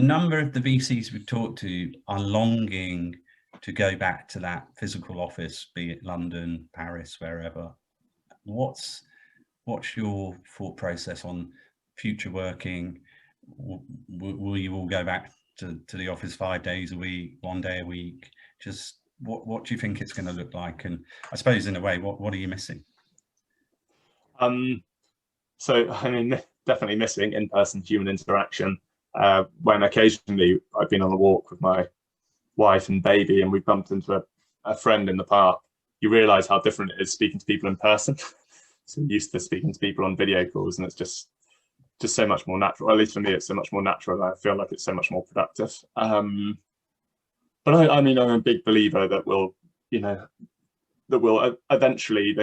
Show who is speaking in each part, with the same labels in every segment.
Speaker 1: number of the VCs we've talked to are longing to go back to that physical office, be it London, Paris, wherever. What's your thought process on future working? Will you all go back to the office 5 days a week, 1 day a week? Just what do you think it's going to look like? And I suppose in a way, what are you missing?
Speaker 2: So I mean, definitely missing in-person human interaction. When occasionally I've been on a walk with my wife and baby and we bumped into a friend in the park, you realize how different it is speaking to people in person. So I'm used to speaking to people on video calls, and it's just so much more natural. At least for me, it's so much more natural, and I feel like it's so much more productive. But I mean, I'm a big believer that we'll eventually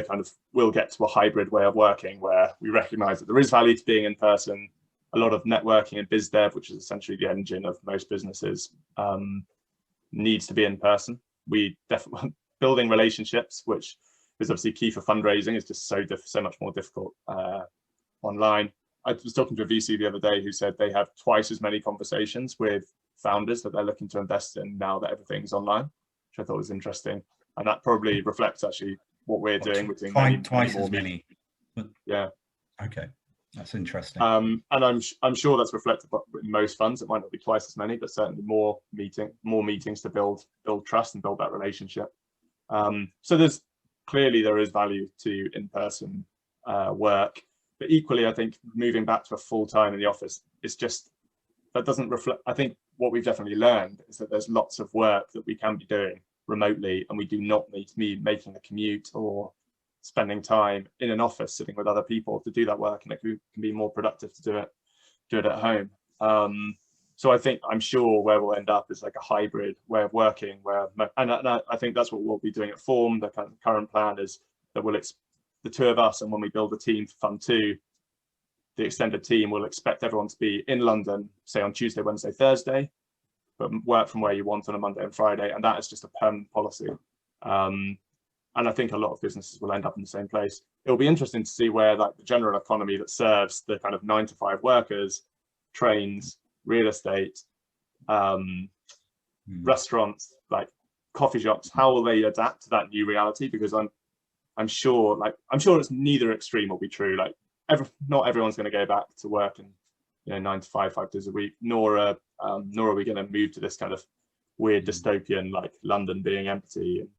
Speaker 2: we'll get to a hybrid way of working where we recognize that there is value to being in person. A lot of networking and biz dev, which is essentially the engine of most businesses, needs to be in person. We definitely building relationships, which is obviously key for fundraising, is just so much more difficult online. I was talking to a VC the other day who said they have twice as many conversations with founders that they're looking to invest in now that everything's online, which I thought was interesting. And that probably reflects actually what we're doing. We're doing
Speaker 1: twice as many.
Speaker 2: Yeah.
Speaker 1: Okay, that's interesting.
Speaker 2: And I'm sure that's reflected in most funds. It might not be twice as many, but certainly more meetings to build trust and build that relationship. So there is value to in-person work, but equally, I think moving back to a full-time in the office is just, that doesn't reflect. I think what we've definitely learned is that there's lots of work that we can be doing remotely, and we do not need to be making a commute or spending time in an office sitting with other people to do that work, and it can be more productive to do it at home. So I'm sure where we'll end up is like a hybrid way of working, and I think that's what we'll be doing at Form. The kind of current plan is that the two of us, and when we build a team for Fund 2, the extended team will expect everyone to be in London, say on Tuesday, Wednesday, Thursday, but work from where you want on a Monday and Friday, and that is just a permanent policy. And I think a lot of businesses will end up in the same place. It'll be interesting to see where like the general economy that serves the kind of 9-to-5 workers, trains, real estate, restaurants, like coffee shops, how will they adapt to that new reality? Because I'm sure it's neither extreme will be true. Like not everyone's going to go back to work in 9-to-5, 5 days a week, nor are we going to move to this kind of weird dystopian like London being empty and